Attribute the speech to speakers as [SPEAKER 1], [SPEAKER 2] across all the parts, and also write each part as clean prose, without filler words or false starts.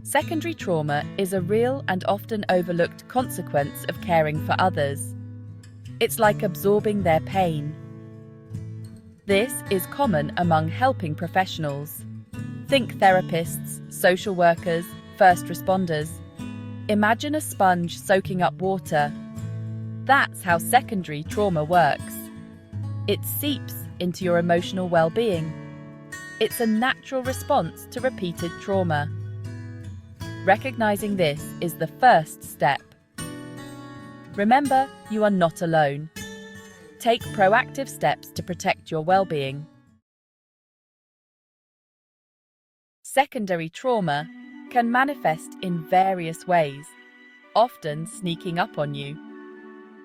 [SPEAKER 1] Secondary trauma is a real and often overlooked consequence of caring for others. It's like absorbing their pain. This is common among helping professionals. Think therapists, social workers, first responders. Imagine a sponge soaking up water. That's how secondary trauma works. It seeps into your emotional well-being. It's a natural response to repeated trauma. Recognizing this is the first step. Remember, you are not alone. Take proactive steps to protect your well-being. Secondary trauma can manifest in various ways, often sneaking up on you.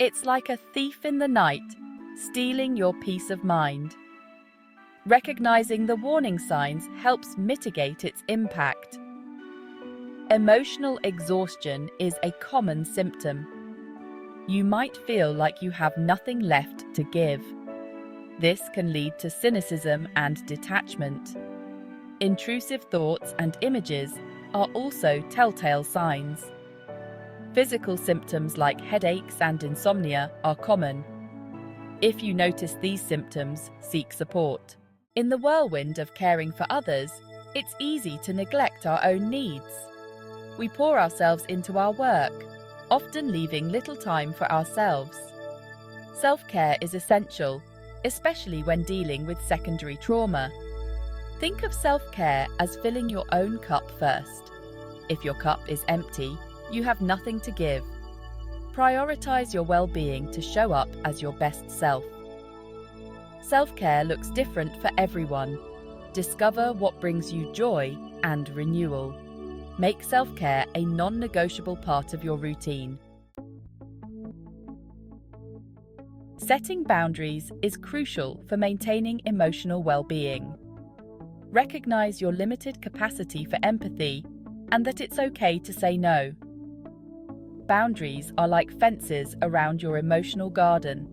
[SPEAKER 1] It's like a thief in the night, stealing your peace of mind. Recognizing the warning signs helps mitigate its impact. Emotional exhaustion is a common symptom. You might feel like you have nothing left to give. This can lead to cynicism and detachment. Intrusive thoughts and images are also telltale signs. Physical symptoms like headaches and insomnia are common. If you notice these symptoms, seek support. In the whirlwind of caring for others, it's easy to neglect our own needs. We pour ourselves into our work, often leaving little time for ourselves. Self-care is essential, especially when dealing with secondary trauma. Think of self-care as filling your own cup first. If your cup is empty, you have nothing to give. Prioritize your well-being to show up as your best self. Self-care looks different for everyone. Discover what brings you joy and renewal. Make self-care a non-negotiable part of your routine. Setting boundaries is crucial for maintaining emotional well-being. Recognize your limited capacity for empathy and that it's okay to say no. Boundaries are like fences around your emotional garden.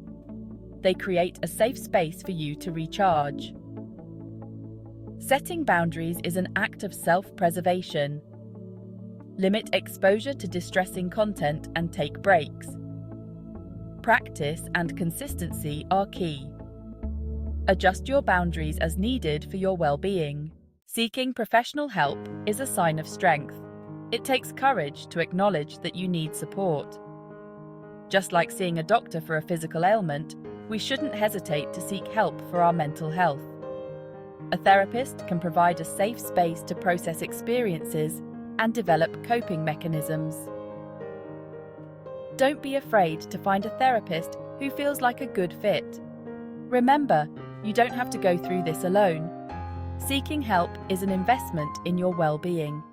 [SPEAKER 1] They create a safe space for you to recharge. Setting boundaries is an act of self-preservation. Limit exposure to distressing content and take breaks. Practice and consistency are key. Adjust your boundaries as needed for your well-being. Seeking professional help is a sign of strength. It takes courage to acknowledge that you need support. Just like seeing a doctor for a physical ailment, we shouldn't hesitate to seek help for our mental health. A therapist can provide a safe space to process experiences and develop coping mechanisms. Don't be afraid to find a therapist who feels like a good fit. Remember, you don't have to go through this alone. Seeking help is an investment in your well-being.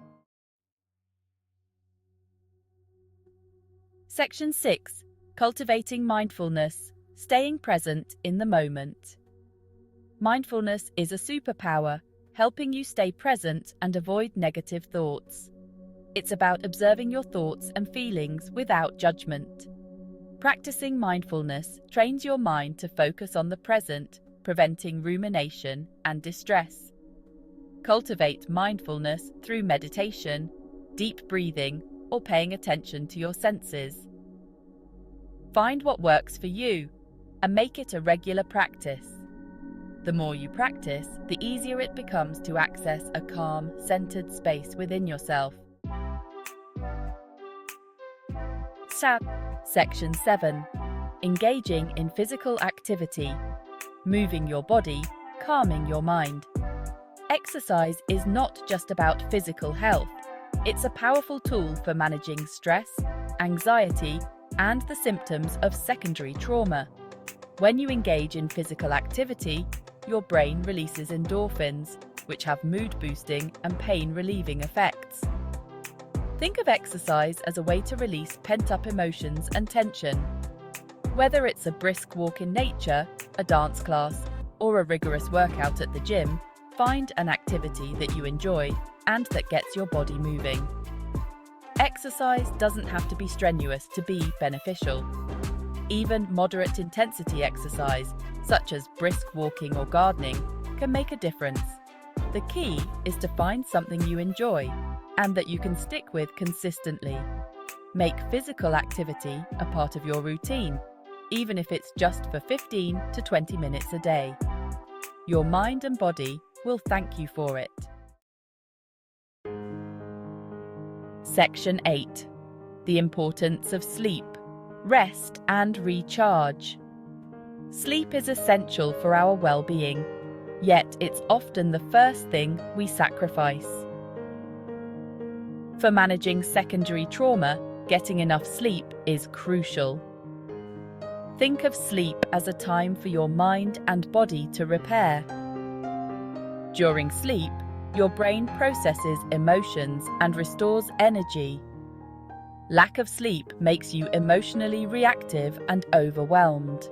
[SPEAKER 1] Section 6. Cultivating mindfulness, staying present in the moment. Mindfulness is a superpower, helping you stay present and avoid negative thoughts. It's about observing your thoughts and feelings without judgment. Practicing mindfulness trains your mind to focus on the present, preventing rumination and distress. Cultivate mindfulness through meditation, deep breathing, or paying attention to your senses. Find what works for you and make it a regular practice. The more you practice, the easier it becomes to access a calm, centered space within yourself. Section 7. Engaging in physical activity. Moving your body, calming your mind. Exercise is not just about physical health. It's a powerful tool for managing stress, anxiety, and the symptoms of secondary trauma. When you engage in physical activity, your brain releases endorphins, which have mood-boosting and pain-relieving effects. Think of exercise as a way to release pent-up emotions and tension. Whether it's a brisk walk in nature, a dance class, or a rigorous workout at the gym, find an activity that you enjoy and that gets your body moving. Exercise doesn't have to be strenuous to be beneficial. Even moderate intensity exercise, such as brisk walking or gardening, can make a difference. The key is to find something you enjoy and that you can stick with consistently. Make physical activity a part of your routine, even if it's just for 15 to 20 minutes a day. Your mind and body will thank you for it. Section 8. The importance of sleep, rest and recharge. Sleep is essential for our well-being, yet it's often the first thing we sacrifice. For managing secondary trauma, getting enough sleep is crucial. Think of sleep as a time for your mind and body to repair. During sleep, your brain processes emotions and restores energy. Lack of sleep makes you emotionally reactive and overwhelmed.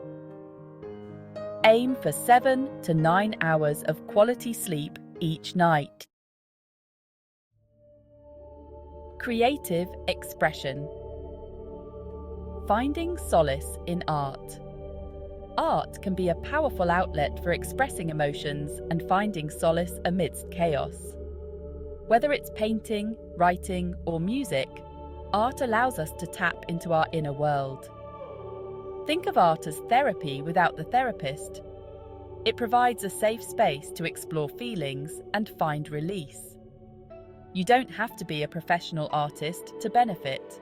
[SPEAKER 1] Aim for 7 to 9 hours of quality sleep each night. Creative expression. Finding solace in art. Art can be a powerful outlet for expressing emotions and finding solace amidst chaos. Whether it's painting, writing, or music, art allows us to tap into our inner world. Think of art as therapy without the therapist. It provides a safe space to explore feelings and find release. You don't have to be a professional artist to benefit.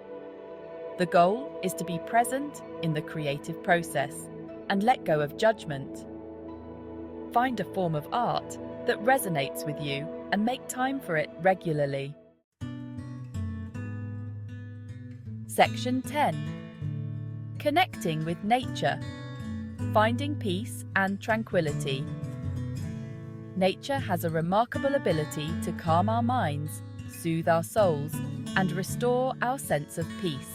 [SPEAKER 1] The goal is to be present in the creative process and let go of judgment. Find a form of art that resonates with you and make time for it regularly. Section 10. Connecting with nature. Finding peace and tranquility. Nature has a remarkable ability to calm our minds, soothe our souls, and restore our sense of peace.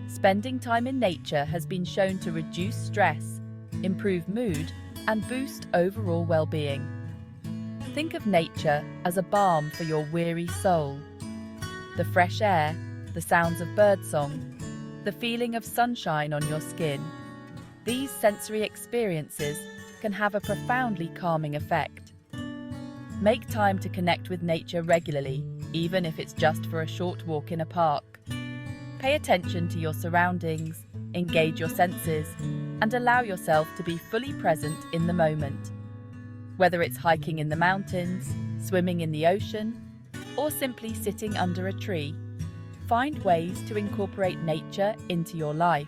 [SPEAKER 1] Spending time in nature has been shown to reduce stress, improve mood, and boost overall well-being. Think of nature as a balm for your weary soul. The fresh air, the sounds of birdsong, the feeling of sunshine on your skin. These sensory experiences can have a profoundly calming effect. Make time to connect with nature regularly, even if it's just for a short walk in a park. Pay attention to your surroundings, engage your senses, and allow yourself to be fully present in the moment. Whether it's hiking in the mountains, swimming in the ocean, or simply sitting under a tree, find ways to incorporate nature into your life.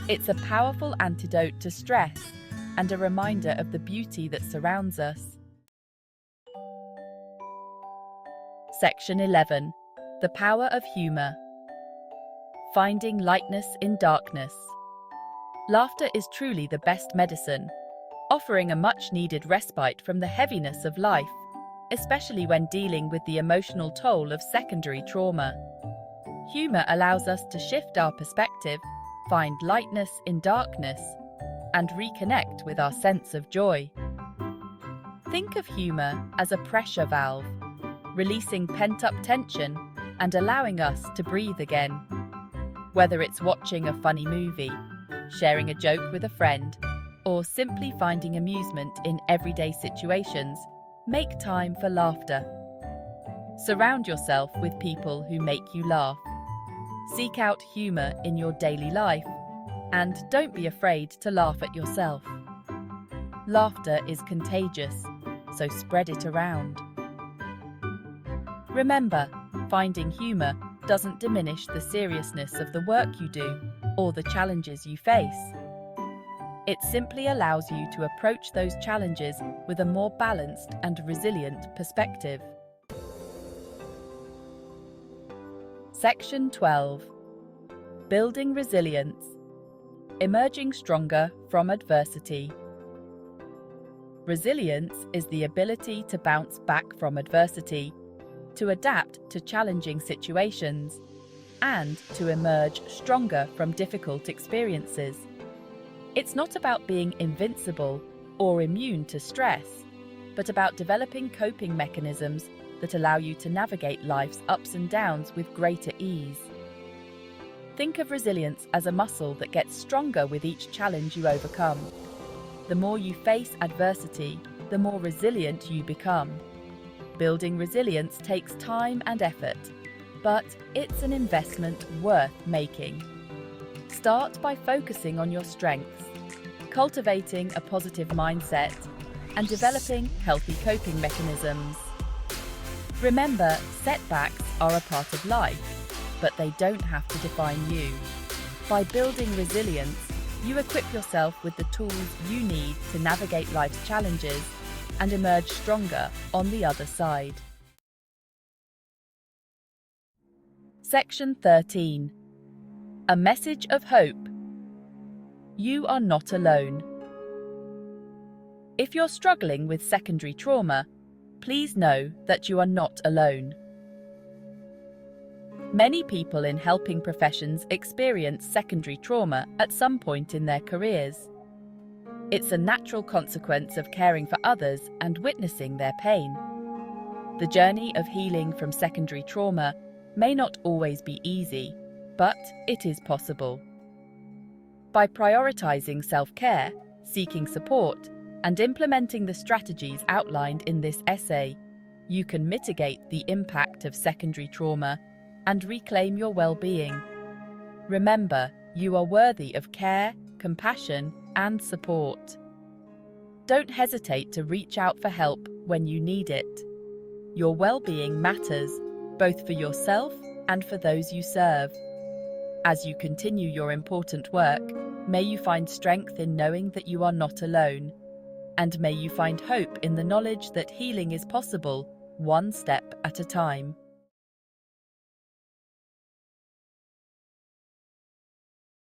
[SPEAKER 1] It's a powerful antidote to stress and a reminder of the beauty that surrounds us. Section 11. The power of humor. Finding lightness in darkness. Laughter is truly the best medicine, offering a much-needed respite from the heaviness of life, especially when dealing with the emotional toll of secondary trauma. Humor allows us to shift our perspective, find lightness in darkness, and reconnect with our sense of joy. Think of humor as a pressure valve, releasing pent-up tension and allowing us to breathe again. Whether it's watching a funny movie, sharing a joke with a friend, or simply finding amusement in everyday situations, make time for laughter. Surround yourself with people who make you laugh. Seek out humor in your daily life, and don't be afraid to laugh at yourself. Laughter is contagious, so spread it around. Remember, finding humor doesn't diminish the seriousness of the work you do or the challenges you face. It simply allows you to approach those challenges with a more balanced and resilient perspective. Section 12. Building resilience. Emerging stronger from adversity. Resilience is the ability to bounce back from adversity, to adapt to challenging situations, and to emerge stronger from difficult experiences. It's not about being invincible or immune to stress, but about developing coping mechanisms that allow you to navigate life's ups and downs with greater ease. Think of resilience as a muscle that gets stronger with each challenge you overcome. The more you face adversity, the more resilient you become. Building resilience takes time and effort, but it's an investment worth making. Start by focusing on your strengths, cultivating a positive mindset, and developing healthy coping mechanisms. Remember, setbacks are a part of life, but they don't have to define you. By building resilience, you equip yourself with the tools you need to navigate life's challenges and emerge stronger on the other side. Section 13. A message of hope. You are not alone. If you're struggling with secondary trauma, please know that you are not alone. Many people in helping professions experience secondary trauma at some point in their careers. It's a natural consequence of caring for others and witnessing their pain. The journey of healing from secondary trauma may not always be easy, but it is possible. By prioritizing self-care, seeking support, and implementing the strategies outlined in this essay, you can mitigate the impact of secondary trauma and reclaim your well-being. Remember, you are worthy of care, compassion, and support. Don't hesitate to reach out for help when you need it. Your well-being matters, both for yourself and for those you serve. As you continue your important work, may you find strength in knowing that you are not alone. And may you find hope in the knowledge that healing is possible, one step at a time.